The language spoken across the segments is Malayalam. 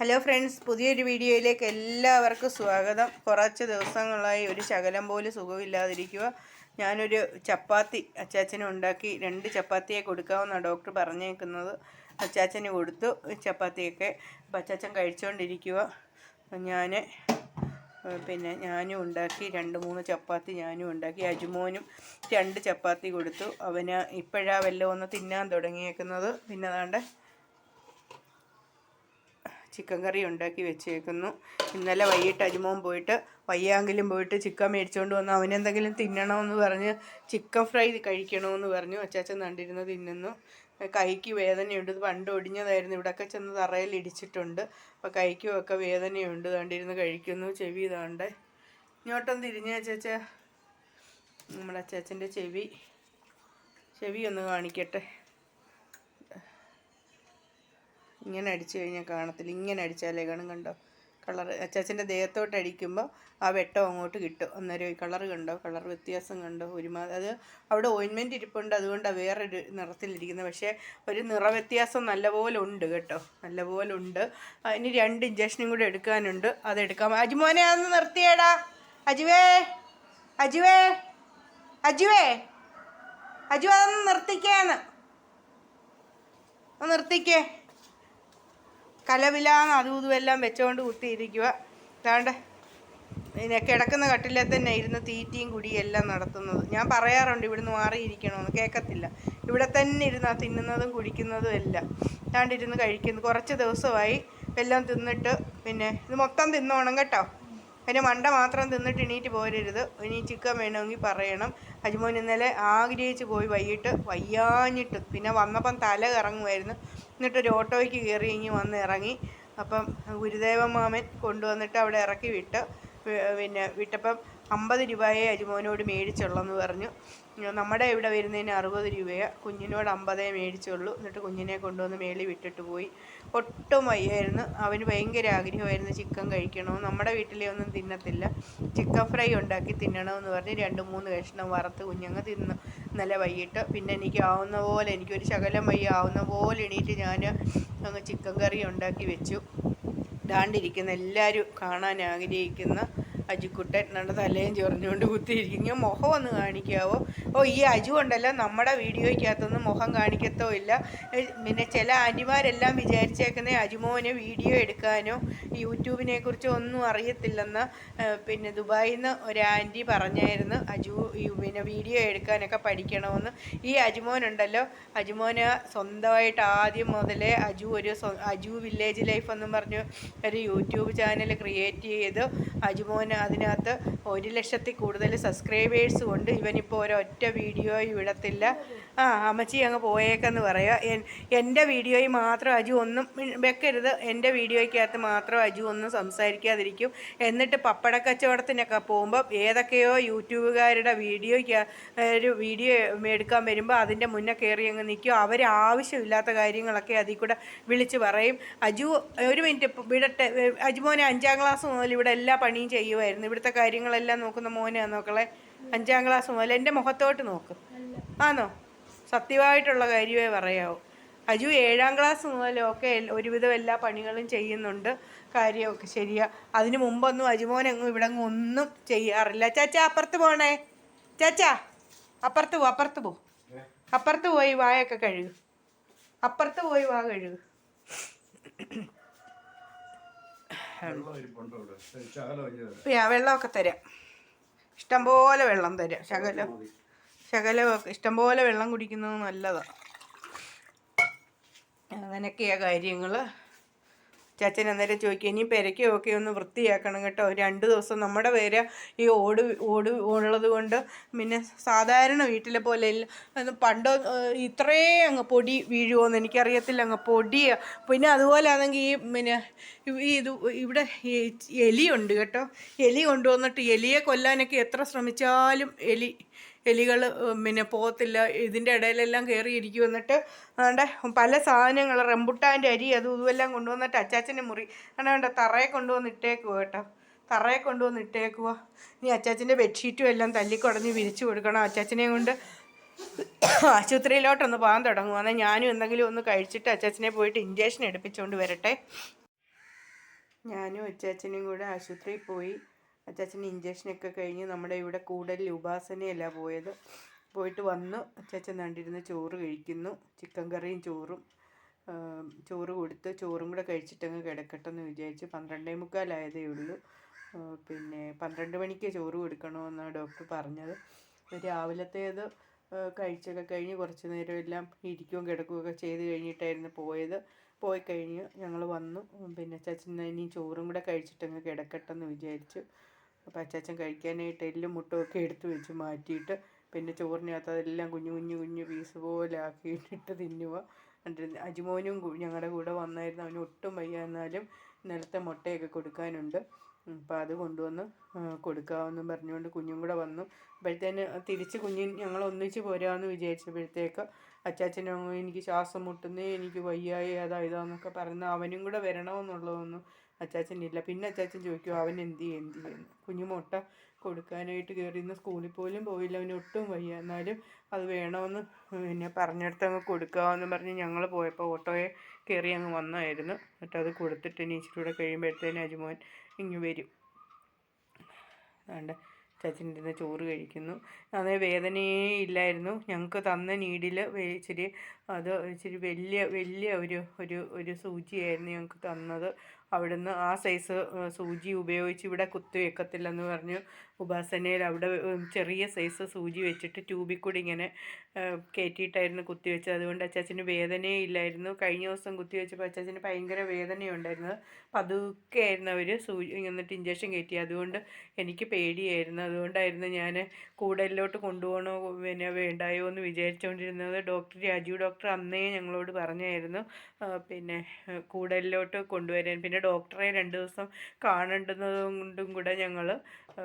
ഹലോ ഫ്രണ്ട്സ്, പുതിയൊരു വീഡിയോയിലേക്ക് എല്ലാവർക്കും സ്വാഗതം. കുറച്ച് ദിവസങ്ങളായി ഒരു ശകലം പോലും സുഖമില്ലാതിരിക്കുക. ഞാനൊരു ചപ്പാത്തി അച്ചാച്ചന് ഉണ്ടാക്കി 2 ചപ്പാത്തിയെ കൊടുക്കാമെന്നാണ് ഡോക്ടർ പറഞ്ഞേക്കുന്നത്. അച്ചാച്ചന് കൊടുത്തു ചപ്പാത്തിയൊക്കെ. അപ്പം അച്ചാച്ചൻ കഴിച്ചുകൊണ്ടിരിക്കുക. ഞാനും ഉണ്ടാക്കി 2-3 ചപ്പാത്തി ഞാനും ഉണ്ടാക്കി. അജുമോനും 2 ചപ്പാത്തി കൊടുത്തു. അവന് ഇപ്പോഴാണ് വല്ലതും ഒന്ന് തിന്നാൻ തുടങ്ങിയേക്കുന്നത്. പിന്നെ അതാണ്ട് ചിക്കൻ കറി ഉണ്ടാക്കി വെച്ചേക്കുന്നു. ഇന്നലെ വൈകിട്ട് അജുമോൻ പോയിട്ട് വയ്യാങ്കിലും പോയിട്ട് ചിക്കൻ മേടിച്ചുകൊണ്ട് വന്നു. അവനെന്തെങ്കിലും തിന്നണമെന്ന് പറഞ്ഞ് ചിക്കൻ ഫ്രൈ കഴിക്കണമെന്ന് പറഞ്ഞു. അച്ചാച്ചൻ കണ്ടിരുന്ന് തിന്നുന്നു. കൈക്ക് വേദനയുണ്ട്. ഇത് പണ്ട് ഒടിഞ്ഞതായിരുന്നു. ഇവിടെയൊക്കെ ചെന്ന് തറയിൽ ഇടിച്ചിട്ടുണ്ട്. അപ്പോൾ കൈക്കുമൊക്കെ വേദനയുണ്ട്. കണ്ടിരുന്ന് കഴിക്കുന്നു. ചെവി ഇതാണ്ട് ഇങ്ങോട്ടൊന്ന് തിരിഞ്ഞ അച്ചാച്ച. നമ്മുടെ അച്ചാച്ചൻ്റെ ചെവി ഒന്ന് കാണിക്കട്ടെ. ഇങ്ങനെ അടിച്ചു കഴിഞ്ഞാൽ കാണത്തില്ല. ഇങ്ങനെ അടിച്ചാലേ കാണും. കണ്ടോ കളർ? അച്ചാച്ചൻ്റെ ദേഹത്തോട്ട് അടിക്കുമ്പോൾ ആ വെട്ടം അങ്ങോട്ട് കിട്ടും. അന്നേരം ഈ കളർ കണ്ടോ? കളർ വ്യത്യാസം കണ്ടോ? അത് അവിടെ ഓയിൻമെൻറ്റ് ഇരിപ്പുണ്ട്. അതുകൊണ്ടാണ് വേറൊരു നിറത്തിലിരിക്കുന്നത്. പക്ഷേ ഒരു നിറവ്യത്യാസം നല്ലപോലെ ഉണ്ട് കേട്ടോ. നല്ലപോലെ ഉണ്ട്. ഇനി 2 ഇഞ്ചക്ഷനും കൂടെ എടുക്കാനുണ്ട്. അതെടുക്കാം. അജുമോനെ അതൊന്ന് നിർത്തിയേടാ. അജുവേ അതൊന്ന് നിർത്തിക്കേന്ന്. നിർത്തിക്കേ. കലവിലാന്ന് അതും ഇതുമെല്ലാം വെച്ചുകൊണ്ട് കുത്തിയിരിക്കുക. അതാണ്ട് പിന്നെ കിടക്കുന്ന കട്ടിലെ തന്നെ ഇരുന്ന് തീറ്റയും കുടിയും എല്ലാം നടത്തുന്നത്. ഞാൻ പറയാറുണ്ട് ഇവിടുന്ന് മാറിയിരിക്കണമെന്ന്. കേൾക്കത്തില്ല. ഇവിടെ തന്നെ ഇരുന്ന് തിന്നുന്നതും കുടിക്കുന്നതും എല്ലാം. അതാണ്ടിരുന്ന് കഴിക്കുന്നു. കുറച്ച് ദിവസമായി എല്ലാം തിന്നിട്ട്. പിന്നെ ഇത് മൊത്തം തിന്നോണം കേട്ടോ. അതിന് മണ്ട മാത്രം തിന്നിട്ട് എണീറ്റ് പോരരുത്. ഇനി ചിക്കൻ വേണമെങ്കിൽ പറയണം. അജുമോൻ ഇന്നലെ ആഗ്രഹിച്ച് പോയി വൈകിട്ട് വയ്യാഞ്ഞിട്ട്. പിന്നെ വന്നപ്പം തല കറങ്ങുമായിരുന്നു. എന്നിട്ടൊരു ഓട്ടോയ്ക്ക് കയറി വന്ന് ഇറങ്ങി. അപ്പം ഗുരുദേവൻ മാമൻ കൊണ്ടുവന്നിട്ട് അവിടെ ഇറക്കി വിട്ടപ്പം 50 രൂപയെ അജുമോനോട് മേടിച്ചുള്ളെന്ന് പറഞ്ഞു. നമ്മുടെ ഇവിടെ വരുന്നതിന് 60 രൂപയാണ്. കുഞ്ഞിനോട് 50 മേടിച്ചുള്ളൂ. എന്നിട്ട് കുഞ്ഞിനെ കൊണ്ടുവന്ന് മേളിൽ വിട്ടിട്ട് പോയി. ഒട്ടും വയ്യായിരുന്നു. അവന് ഭയങ്കര ആഗ്രഹമായിരുന്നു ചിക്കൻ കഴിക്കണമെന്ന്. നമ്മുടെ വീട്ടിലെ ഒന്നും തിന്നത്തില്ല. ചിക്കൻ ഫ്രൈ ഉണ്ടാക്കി തിന്നണമെന്ന് പറഞ്ഞ് 2-3 കഷ്ണം വറുത്ത് കുഞ്ഞങ്ങ് തിന്നു ഇന്നലെ വൈകിട്ട്. പിന്നെ എനിക്കൊരു ശകലം വയ്യ ആവുന്ന പോലെ എണീറ്റ് ഞാൻ അങ്ങ് ചിക്കൻ കറി ഉണ്ടാക്കി വെച്ചു. ദാണ്ടിരിക്കുന്ന എല്ലാവരും കാണാൻ ആഗ്രഹിക്കുന്ന അജുക്കുട്ടൻ നമ്മുടെ തലയും ചൊറിഞ്ഞുകൊണ്ട് കുത്തിയിരിക്കും. മുഖം ഒന്ന് കാണിക്കാവോ? ഈ അജു ഉണ്ടല്ലോ നമ്മുടെ വീഡിയോയ്ക്കകത്തൊന്നും മുഖം കാണിക്കത്തോ ഇല്ല. പിന്നെ ചില ആൻറ്റിമാരെല്ലാം വിചാരിച്ചേക്കുന്ന അജുമോന് വീഡിയോ എടുക്കാനോ യൂട്യൂബിനെ കുറിച്ചോ ഒന്നും അറിയത്തില്ലെന്ന്. പിന്നെ ദുബായിൽ നിന്ന് ഒരു ആൻറ്റി പറഞ്ഞായിരുന്നു പിന്നെ വീഡിയോ എടുക്കാനൊക്കെ പഠിക്കണമെന്ന്. ഈ അജുമോനുണ്ടല്ലോ, അജുമോന് സ്വന്തമായിട്ട് ആദ്യം മുതലേ അജു വില്ലേജ് ലൈഫ് എന്നും പറഞ്ഞു ഒരു യൂട്യൂബ് ചാനൽ ക്രിയേറ്റ് ചെയ്ത് അജുമോന് അതിനകത്ത് 1 ലക്ഷത്തിൽ കൂടുതൽ സബ്സ്ക്രൈബേഴ്സും ഉണ്ട്. ഇവനിപ്പോൾ ഒരൊറ്റ വീഡിയോയും വിടത്തില്ല. അമ്മച്ചി അങ്ങ് പോയേക്കെന്ന് പറയുക. എൻ്റെ വീഡിയോയിൽ മാത്രം അജു ഒന്നും വെക്കരുത്. എൻ്റെ വീഡിയോയ്ക്കകത്ത് മാത്രം അജു ഒന്നും സംസാരിക്കാതിരിക്കും. എന്നിട്ട് പപ്പടക്കച്ചവടത്തിനൊക്കെ പോകുമ്പോൾ ഏതൊക്കെയോ യൂട്യൂബുകാരുടെ വീഡിയോ എടുക്കാൻ വരുമ്പോൾ അതിൻ്റെ മുന്നേ കയറി അങ്ങ് നിൽക്കും. അവർ ആവശ്യമില്ലാത്ത കാര്യങ്ങളൊക്കെ അതിൽ കൂടെ വിളിച്ച് പറയും. അജു ഒരു മിനിറ്റ് വിടട്ടെ. അജുമോനെ 5ാം ക്ലാസ് മുതൽ ഇവിടെ എല്ലാ പണിയും ചെയ്യുമായിരുന്നു. ഇവിടുത്തെ കാര്യങ്ങളെല്ലാം നോക്കുന്ന മോനാണ് നോക്കളെ. 5ാം ക്ലാസ് മുതൽ. എൻ്റെ മുഖത്തോട്ട് നോക്ക്. ആണോ? സത്യമായിട്ടുള്ള കാര്യമേ പറയാവൂ. അജു 7ാം ക്ലാസ് മുതലൊക്കെ ഒരുവിധം എല്ലാ പണികളും ചെയ്യുന്നുണ്ട്. കാര്യമൊക്കെ ശരിയാ. അതിന് മുമ്പൊന്നും അജുമോനെങ്ങും ഇവിടെ ഒന്നും ചെയ്യാറില്ല. ചാച്ചാ അപ്പുറത്ത് പോണേ. ചാച്ചാ അപ്പുറത്ത് പോയി വായൊക്കെ കഴുകും. അപ്പുറത്ത് പോയി വാ കഴുകും. വെള്ളമൊക്കെ തരാം. ഇഷ്ടംപോലെ വെള്ളം തരാം. ശകലമൊക്കെ ഇഷ്ടംപോലെ വെള്ളം കുടിക്കുന്നത് നല്ലതാണ്. അങ്ങനെയൊക്കെയാണ് കാര്യങ്ങൾ. ചാച്ചൻ അന്നേരം ചോദിക്കുക, ഇനി പെരയ്ക്കൊക്കെ ഒന്ന് വൃത്തിയാക്കണം കേട്ടോ. 2 ദിവസം നമ്മുടെ പേര് ഈ ഓട് ഉള്ളത് കൊണ്ട് പിന്നെ സാധാരണ വീട്ടിലെ പോലെ പണ്ട് ഇത്രയും അങ്ങ് പൊടി വീഴുമോയെന്ന് എനിക്കറിയത്തില്ല. അങ്ങ് പൊടിയാണ്. പിന്നെ അതുപോലെ ആണെങ്കിൽ ഇവിടെ എലിയുണ്ട് കേട്ടോ. എലി കൊണ്ടുവന്നിട്ട് എലിയെ കൊല്ലാനൊക്കെ എത്ര ശ്രമിച്ചാലും എലികൾ പോകത്തില്ല. ഇതിൻ്റെ ഇടയിലെല്ലാം കയറിയിരിക്കും. എന്നിട്ട് അതുകൊണ്ട് പല സാധനങ്ങൾ റംബുട്ടാൻ്റെ അരി അതും ഇതുമെല്ലാം കൊണ്ടുവന്നിട്ട് അച്ചാച്ചൻ്റെ മുറി വേണ്ട തറയെ കൊണ്ടുവന്നിട്ടേക്കുക കേട്ടോ. തറയെ കൊണ്ടുവന്നിട്ടേക്കുക. ഇനി അച്ചാച്ചൻ്റെ ബെഡ്ഷീറ്റും എല്ലാം തല്ലിക്കുടഞ്ഞ് വിരിച്ചു കൊടുക്കണം. അച്ചാച്ചനെയും കൊണ്ട് ആശുപത്രിയിലോട്ടൊന്ന് പോകാൻ തുടങ്ങുക. എന്നാൽ ഞാനും എന്തെങ്കിലും ഒന്ന് കഴിച്ചിട്ട് അച്ചാച്ചനെ പോയിട്ട് ഇഞ്ചക്ഷൻ എടുപ്പിച്ചുകൊണ്ട് വരട്ടെ. ഞാനും അച്ചാച്ചനും കൂടെ ആശുപത്രിയിൽ പോയി. അച്ചാച്ചന് ഇഞ്ചക്ഷനൊക്കെ കഴിഞ്ഞ് നമ്മുടെ ഇവിടെ കൂടലിൽ ഉപാസനയല്ല പോയത്. പോയിട്ട് വന്നു. അച്ചാച്ചൻ കണ്ടിരുന്ന് ചോറ് കഴിക്കുന്നു. ചിക്കൻ കറിയും ചോറും. ചോറ് കൊടുത്ത് ചോറും കൂടെ കഴിച്ചിട്ടങ്ങ് കിടക്കട്ടെന്ന് വിചാരിച്ച്. 12:45 ഉള്ളൂ. പിന്നെ 12 മണിക്ക് ചോറ് കൊടുക്കണമെന്നാണ് ഡോക്ടർ പറഞ്ഞത്. രാവിലത്തേത് കഴിച്ചൊക്കെ കഴിഞ്ഞ് കുറച്ച് നേരം എല്ലാം ഇരിക്കുകയും കിടക്കുകയൊക്കെ ചെയ്ത് കഴിഞ്ഞിട്ടായിരുന്നു പോയത്. പോയി കഴിഞ്ഞ് ഞങ്ങൾ വന്നു. പിന്നെ അച്ചാച്ചൻ ഇനി ചോറും കൂടെ കഴിച്ചിട്ടങ്ങ് കിടക്കട്ടെന്ന് വിചാരിച്ചു. അപ്പോൾ അച്ചാച്ചൻ കഴിക്കാനായിട്ട് എല്ലും മുട്ടൊക്കെ എടുത്ത് വെച്ച് മാറ്റിയിട്ട് പിന്നെ ചോറിനകത്ത് അതെല്ലാം കുഞ്ഞു കുഞ്ഞു കുഞ്ഞു പീസ് പോലെ ആക്കിയിട്ടിട്ട് തിന്നുക. അജിമോനും ഞങ്ങളുടെ കൂടെ വന്നായിരുന്നു. അവന് ഒട്ടും വയ്യ. എന്നാലും ഇന്നലത്തെ മുട്ടയൊക്കെ കൊടുക്കാനുണ്ട്. അപ്പോൾ അത് കൊണ്ടുവന്ന് കൊടുക്കാമെന്നും പറഞ്ഞുകൊണ്ട് കുഞ്ഞും കൂടെ വന്നു. അപ്പോഴത്തേന് തിരിച്ച് ഞങ്ങൾ ഒന്നിച്ച് പോരാമെന്ന് വിചാരിച്ചപ്പോഴത്തേക്ക് അച്ചാച്ചനും എനിക്ക് ശ്വാസം മുട്ടുന്നേ, എനിക്ക് വയ്യായി, അതാ ഇതാന്നൊക്കെ പറയുന്ന അവനും കൂടെ വരണമെന്നുള്ളതൊന്നും അച്ചാച്ചനില്ല. പിന്നെ അച്ചാച്ചൻ ചോദിക്കും അവൻ എന്ത് ചെയ്യുന്നു. കുഞ്ഞു മുട്ട കൊടുക്കാനായിട്ട് കയറി. ഇന്ന് സ്കൂളിൽ പോലും പോയില്ല. അവന് ഒട്ടും വയ്യ. എന്നാലും അത് വേണമെന്ന് പിന്നെ പറഞ്ഞിടത്ത് അങ്ങ് കൊടുക്കാമെന്ന് പറഞ്ഞ് ഞങ്ങൾ പോയപ്പോൾ ഓട്ടോയെ കയറി അങ്ങ് വന്നായിരുന്നു. എന്നിട്ട് അത് കൊടുത്തിട്ട് ഇനി ഇച്ചിരി കൂടെ കഴിയുമ്പോഴത്തേന് അജിമോൻ ഇങ്ങ് വരും. അതുകൊണ്ട് അച്ചാച്ചൻ്റെ ഇരുന്ന് ചോറ് കഴിക്കുന്നു. അതേ വേദനയേ ഇല്ലായിരുന്നു. ഞങ്ങൾക്ക് തന്ന നീഡിൽ ഇച്ചിരി വലിയ ഒരു സൂചിയായിരുന്നു ഞങ്ങൾക്ക് തന്നത്. അവിടുന്ന് ആ സൈസ് സൂചി ഉപയോഗിച്ച് ഇവിടെ കുത്തി വെക്കത്തില്ലെന്ന് പറഞ്ഞു. ഉപാസനയിൽ അവിടെ ചെറിയ സൈസ് സൂചി വെച്ചിട്ട് ട്യൂബിൽ കൂടി ഇങ്ങനെ കയറ്റിയിട്ടായിരുന്നു കുത്തി വെച്ചത്. അതുകൊണ്ട് അച്ചാച്ചന് വേദനയേ ഇല്ലായിരുന്നു. കഴിഞ്ഞ ദിവസം കുത്തി വെച്ചപ്പോൾ അച്ചാച്ചന് ഭയങ്കര വേദനയുണ്ടായിരുന്നത്. പതുക്കെ ആയിരുന്നു അവർ എന്നിട്ട് ഇഞ്ചക്ഷൻ കയറ്റി. അതുകൊണ്ട് എനിക്ക് പേടിയായിരുന്നു. അതുകൊണ്ടായിരുന്നു ഞാൻ കൂടലിലോട്ട് കൊണ്ടുപോകണോ പിന്നെ വേണ്ടായോ എന്ന് വിചാരിച്ചുകൊണ്ടിരുന്നത്. രാജീവ് ഡോക്ടർ അന്നേ ഞങ്ങളോട് പറഞ്ഞായിരുന്നു പിന്നെ കൂടലിലോട്ട് കൊണ്ടുവരാൻ. പിന്നെ ഡോക്ടറെ 2 ദിവസം കാണേണ്ടുന്നതുകൊണ്ടും കൂടെ ഞങ്ങൾ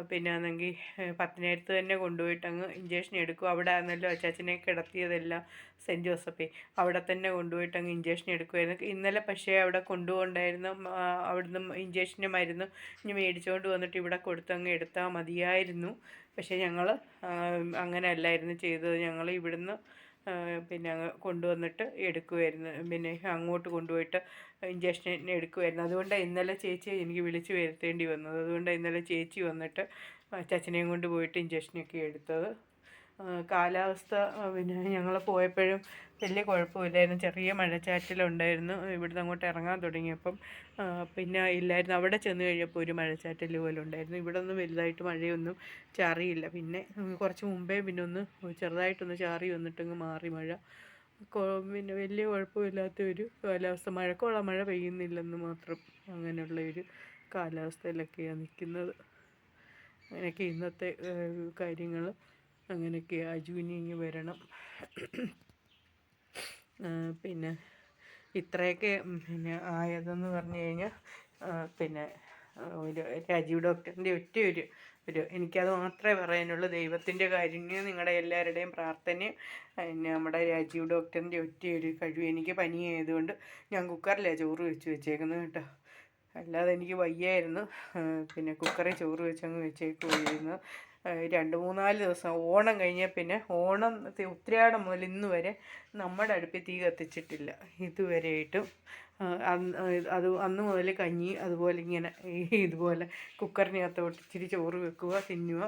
പിന്നെ ആണെങ്കിൽ പത്തനാപുരത്ത് തന്നെ കൊണ്ടുപോയിട്ട് അങ്ങ് ഇഞ്ചക്ഷൻ എടുക്കും. അവിടെ ആയിരുന്നല്ലോ അച്ചാച്ചനെ കിടത്തിയതെല്ലാം, സെൻറ്റ് ജോസഫേ. അവിടെ തന്നെ കൊണ്ടുപോയിട്ട് അങ്ങ് ഇഞ്ചക്ഷൻ എടുക്കുമായിരുന്നു. ഇന്നലെ പക്ഷേ അവിടെ കൊണ്ടുപോകണ്ടായിരുന്നു. അവിടുന്ന് ഇഞ്ചക്ഷന് മരുന്ന് ഇനി മേടിച്ചുകൊണ്ട് വന്നിട്ട് ഇവിടെ കൊടുത്തങ്ങ് എടുത്താൽ മതിയായിരുന്നു. പക്ഷേ ഞങ്ങൾ അങ്ങനെ അല്ലായിരുന്നു ചെയ്തത്. ഞങ്ങൾ ഇവിടുന്ന് പിന്നെ അങ്ങ് കൊണ്ടുവന്നിട്ട് എടുക്കുമായിരുന്നു. പിന്നെ അങ്ങോട്ട് കൊണ്ടുപോയിട്ട് ഇഞ്ചക്ഷൻ എടുക്കുമായിരുന്നു. അതുകൊണ്ടാണ് ഇന്നലെ ചേച്ചി എനിക്ക് വിളിച്ച് വരുത്തേണ്ടി വന്നത്. അതുകൊണ്ടാണ് ഇന്നലെ ചേച്ചി വന്നിട്ട് അച്ചാച്ചനെയും കൊണ്ട് പോയിട്ട് ഇഞ്ചക്ഷനൊക്കെ എടുത്തത്. കാലാവസ്ഥ പിന്നെ ഞങ്ങൾ പോയപ്പോഴും വലിയ കുഴപ്പമില്ലായിരുന്നു. ചെറിയ മഴച്ചാറ്റലുണ്ടായിരുന്നു. ഇവിടുന്ന് അങ്ങോട്ട് ഇറങ്ങാൻ തുടങ്ങിയപ്പം പിന്നെ ഇല്ലായിരുന്നു. അവിടെ ചെന്ന് കഴിഞ്ഞപ്പോൾ ഒരു മഴച്ചാറ്റൽ പോലെ ഉണ്ടായിരുന്നു. ഇവിടെ ഒന്നും വലുതായിട്ട് മഴയൊന്നും ചാറിയില്ല. പിന്നെ കുറച്ച് മുമ്പേ പിന്നെ ഒന്ന് ചെറുതായിട്ടൊന്ന് ചാറി വന്നിട്ടങ്ങ് മാറി മഴ. പിന്നെ വലിയ കുഴപ്പമില്ലാത്ത ഒരു കാലാവസ്ഥ. മഴക്കോളം മഴ പെയ്യുന്നില്ലെന്ന് മാത്രം. അങ്ങനെയുള്ള ഒരു കാലാവസ്ഥയിലൊക്കെയാണ് നിൽക്കുന്നത്. അങ്ങനെയൊക്കെ ഇന്നത്തെ കാര്യങ്ങൾ. അങ്ങനെയൊക്കെ അജുവിന് ഇനി വരണം. പിന്നെ ഇത്രയൊക്കെ പിന്നെ ആയതെന്ന് പറഞ്ഞു കഴിഞ്ഞാൽ പിന്നെ രാജീവ് ഡോക്ടറിൻ്റെ എനിക്കത് മാത്രമേ പറയാനുള്ളൂ. ദൈവത്തിൻ്റെ കാരുണ്യം, നിങ്ങളുടെ എല്ലാവരുടെയും പ്രാർത്ഥനയും പിന്നെ നമ്മുടെ രാജീവ് ഡോക്ടറിൻ്റെ ഒരു കഴിവ്. എനിക്ക് പനിയായതുകൊണ്ട് ഞാൻ കുക്കറിലാണ് ചോറ് വെച്ചേക്കുന്നത് കേട്ടോ. അല്ലാതെ എനിക്ക് വയ്യായിരുന്നു. പിന്നെ കുക്കറിൽ ചോറ് വെച്ചങ്ങ് വെച്ചേക്കുമായിരുന്നു. 2-3-4 ദിവസം ഓണം കഴിഞ്ഞ പിന്നെ ഉത്രാടം മുതൽ ഇന്ന് വരെ നമ്മുടെ അടുപ്പിൽ തീ കത്തിച്ചിട്ടില്ല ഇതുവരെയായിട്ടും. അന്ന് മുതൽ കഞ്ഞി അതുപോലെ ഇങ്ങനെ ഇതുപോലെ കുക്കറിനകത്തോട്ട് ഇച്ചിരി ചോറ് വെക്കുക, തിന്നുക.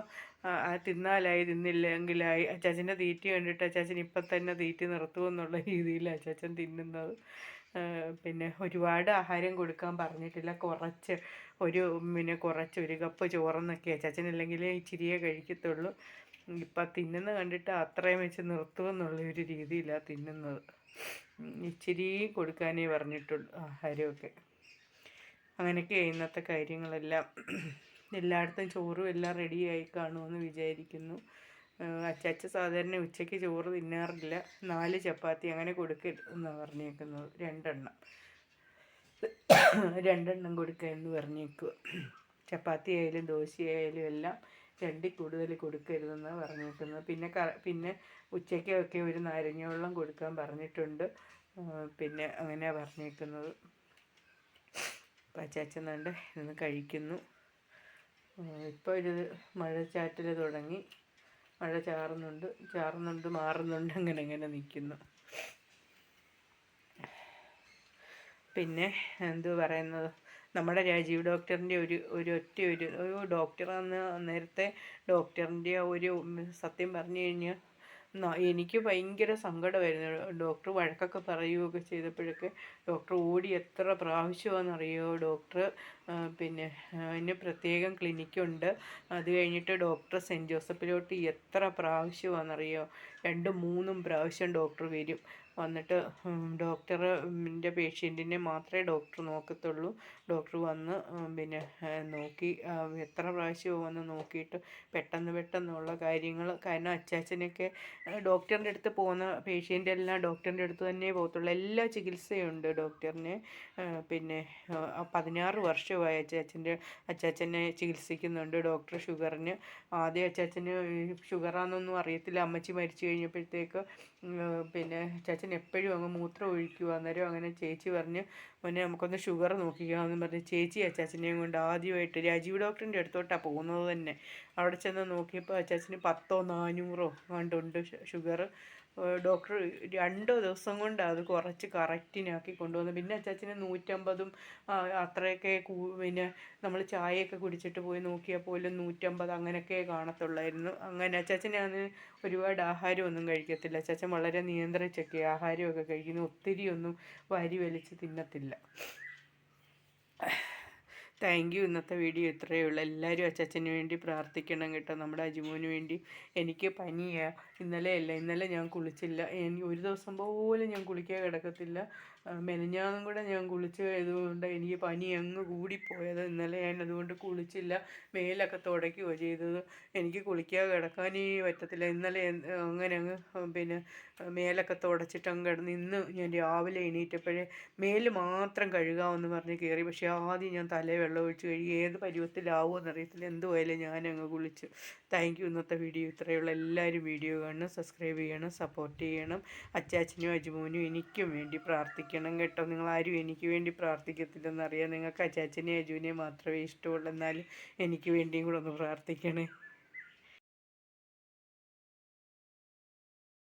തിന്നാലായി, തിന്നില്ലെങ്കിലായി. അച്ചാച്ചൻ്റെ തീറ്റ കണ്ടിട്ട് അച്ചാച്ചൻ ഇപ്പം തന്നെ തീറ്റ നിർത്തുമെന്നുള്ള രീതിയിൽ അച്ചാച്ചൻ തിന്നുന്നത്. പിന്നെ ഒരുപാട് ആഹാരം കൊടുക്കാൻ പറഞ്ഞിട്ടില്ല. കുറച്ച് ഒരു കപ്പ് ചോറെന്നൊക്കെ അച്ചാച്ചനല്ലെങ്കിൽ ഇച്ചിരിയേ കഴിക്കത്തുള്ളൂ. ഇപ്പം തിന്നുന്ന കണ്ടിട്ട് അത്രയും വെച്ച് നിർത്തുമെന്നുള്ള ഒരു രീതിയിലാണ് തിന്നുന്നത്. ഇച്ചിരി കൊടുക്കാനേ പറഞ്ഞിട്ടുള്ളൂ ആഹാരമൊക്കെ. അങ്ങനെയൊക്കെയാണ് ഇന്നത്തെ കാര്യങ്ങളെല്ലാം. എല്ലായിടത്തും ചോറും എല്ലാം റെഡിയായി കാണുമെന്ന് വിചാരിക്കുന്നു. അച്ചാച്ച സാധാരണ ഉച്ചയ്ക്ക് ചോറ് തിന്നാറില്ല. 4 ചപ്പാത്തി അങ്ങനെ കൊടുക്കരുതെന്നാണ് പറഞ്ഞേക്കുന്നത്. 2 എണ്ണം കൊടുക്കാമെന്ന് പറഞ്ഞേക്കുക. ചപ്പാത്തി ആയാലും ദോശയായാലും എല്ലാം 2 കൂടുതൽ കൊടുക്കരുതെന്നാണ് പറഞ്ഞേക്കുന്നത്. പിന്നെ ഉച്ചയ്ക്കൊക്കെ ഒരു നാരങ്ങ വെള്ളം കൊടുക്കാൻ പറഞ്ഞിട്ടുണ്ട്. പിന്നെ അങ്ങനെയാണ് പറഞ്ഞേക്കുന്നത്. അച്ചാച്ചൻ കണ്ട് ഇന്ന് കഴിക്കുന്നു. ഇപ്പോൾ ഒരു മഴച്ചാറ്റൽ തുടങ്ങി. മഴ ചാറുന്നുണ്ട് മാറുന്നുണ്ട്, അങ്ങനെ നിൽക്കുന്നു. പിന്നെ എന്തു പറയുന്നത്, നമ്മുടെ രാജീവ് ഡോക്ടറിൻ്റെ ഒരു ഡോക്ടറാന്ന് നേരത്തെ ഡോക്ടറിൻ്റെ സത്യം പറഞ്ഞു കഴിഞ്ഞാൽ എനിക്ക് ഭയങ്കര സങ്കടമായിരുന്നു. ഡോക്ടർ വഴക്കൊക്കെ പറയുകയൊക്കെ ചെയ്തപ്പോഴൊക്കെ ഡോക്ടർ ഓടി എത്ര പ്രാവശ്യമാണെന്നറിയോ. ഡോക്ടർ പിന്നെ അതിന് പ്രത്യേകം ക്ലിനിക്കുണ്ട്. അത് കഴിഞ്ഞിട്ട് ഡോക്ടർ സെൻറ്റ് ജോസഫിലോട്ട് എത്ര പ്രാവശ്യമാണെന്നറിയോ. 2-3 പ്രാവശ്യം ഡോക്ടർ വരും. വന്നിട്ട് ഡോക്ടറിൻ്റെ പേഷ്യൻറ്റിനെ മാത്രമേ ഡോക്ടർ നോക്കത്തുള്ളൂ. ഡോക്ടർ വന്ന് പിന്നെ നോക്കി എത്ര പ്രാവശ്യവും വന്ന് നോക്കിയിട്ട് പെട്ടെന്നുള്ള കാര്യങ്ങൾ. കാരണം അച്ചാച്ചനൊക്കെ ഡോക്ടറിൻ്റെ അടുത്ത് പോകുന്ന പേഷ്യൻ്റ് എല്ലാം ഡോക്ടറിൻ്റെ അടുത്ത് തന്നെ പോകത്തുള്ളൂ. എല്ലാ ചികിത്സയുണ്ട് ഡോക്ടറിന്. പിന്നെ 16 വർഷമായി അച്ചാച്ചനെ ചികിത്സിക്കുന്നുണ്ട് ഡോക്ടർ. ഷുഗറിന് ആദ്യം അച്ചാച്ചന് ഷുഗറാണെന്നൊന്നും അറിയത്തില്ല. അമ്മച്ചി മരിച്ചു കഴിഞ്ഞപ്പോഴത്തേക്ക് പിന്നെ അച്ചാച്ചൻ എപ്പോഴും അങ്ങ് മൂത്രം ഒഴിക്കുക. അന്നേരം അങ്ങനെ ചേച്ചി പറഞ്ഞ് പിന്നെ നമുക്കൊന്ന് ഷുഗർ നോക്കിക്കാമെന്ന് പറഞ്ഞ് ചേച്ചി അച്ചാച്ചനെയും കൊണ്ട് ആദ്യമായിട്ട് രാജീവ് ഡോക്ടറിൻ്റെ അടുത്തോട്ടാണ് പോകുന്നത് തന്നെ. അവിടെ ചെന്ന് നോക്കിയപ്പോൾ അച്ചാച്ചന് 10-400 കണ്ടുണ്ട് ഷുഗർ. ഡോക്ടർ 2 ദിവസം കൊണ്ടാണ് അത് കുറച്ച് കറക്റ്റിനാക്കി കൊണ്ടുവന്നത്. പിന്നെ അച്ചാച്ചന് 150 അത്രയൊക്കെ പിന്നെ നമ്മൾ ചായയൊക്കെ കുടിച്ചിട്ട് പോയി നോക്കിയാൽ പോലും 150 അങ്ങനെയൊക്കെ കാണത്തുള്ളായിരുന്നു. അങ്ങനെ അച്ചാച്ചനാണ് ഒരുപാട് ആഹാരമൊന്നും കഴിക്കത്തില്ല. അച്ചാച്ചൻ വളരെ നിയന്ത്രിച്ചൊക്കെ ആഹാരമൊക്കെ കഴിക്കുന്നു. ഒത്തിരിയൊന്നും വാരി വലിച്ച് തിന്നത്തില്ല. Thank you. ഇന്നത്തെ വീഡിയോ ഇത്രയേ ഉള്ളൂ. എല്ലാവരും അച്ചാച്ചന് വേണ്ടി പ്രാർത്ഥിക്കണം കേട്ടോ. നമ്മുടെ അജിമോന് വേണ്ടി. എനിക്ക് പനിയാണ്. ഇന്നലെ ഞാൻ കുളിച്ചില്ല. ഒരു ദിവസം പോലും ഞാൻ കുളിക്കാൻ കിടക്കത്തില്ല. മെനഞ്ഞാന്നും കൂടെ ഞാൻ കുളിച്ചതുകൊണ്ട് എനിക്ക് പനി അങ്ങ് കൂടിപ്പോയത്. ഇന്നലെ ഞാൻ അതുകൊണ്ട് കുളിച്ചില്ല. മേലൊക്കെ തുടയ്ക്കുകയോ ചെയ്തത്. എനിക്ക് കുളിക്കാതെ കിടക്കാനേ പറ്റത്തില്ല. ഇന്നലെ അങ്ങനെ അങ്ങ് പിന്നെ മേലൊക്കെ തുടച്ചിട്ട് അങ്ങ് കിടന്ന്. ഇന്ന് ഞാൻ രാവിലെ എണീറ്റപ്പോഴേ മേല് മാത്രം കഴുകാമെന്ന് പറഞ്ഞ് കയറി. പക്ഷേ ആദ്യം ഞാൻ വെള്ളം ഒഴിച്ച് കഴുകി. ഏത് പരുവത്തിലാവുമോ എന്നറിയത്തില്ല. എന്തുമായാലും ഞാനങ്ങ് കുളിച്ചു. Thank you. ഇന്നത്തെ വീഡിയോ ഇത്രയുള്ള. എല്ലാവരും വീഡിയോ കാണണം, സബ്സ്ക്രൈബ് ചെയ്യണം, സപ്പോർട്ട് ചെയ്യണം. അച്ചാച്ചനും അജിമോനും എനിക്കും വേണ്ടി പ്രാർത്ഥിക്കണം കേട്ടോ. നിങ്ങളാരും എനിക്ക് വേണ്ടി പ്രാർത്ഥിക്കത്തില്ലെന്നറിയാം. നിങ്ങൾക്ക് അച്ചാച്ചനെയും അജുവിനെയും മാത്രമേ ഇഷ്ടമുള്ളൂ. എന്നാലും എനിക്ക് വേണ്ടിയും കൂടെ ഒന്ന് പ്രാർത്ഥിക്കണേ.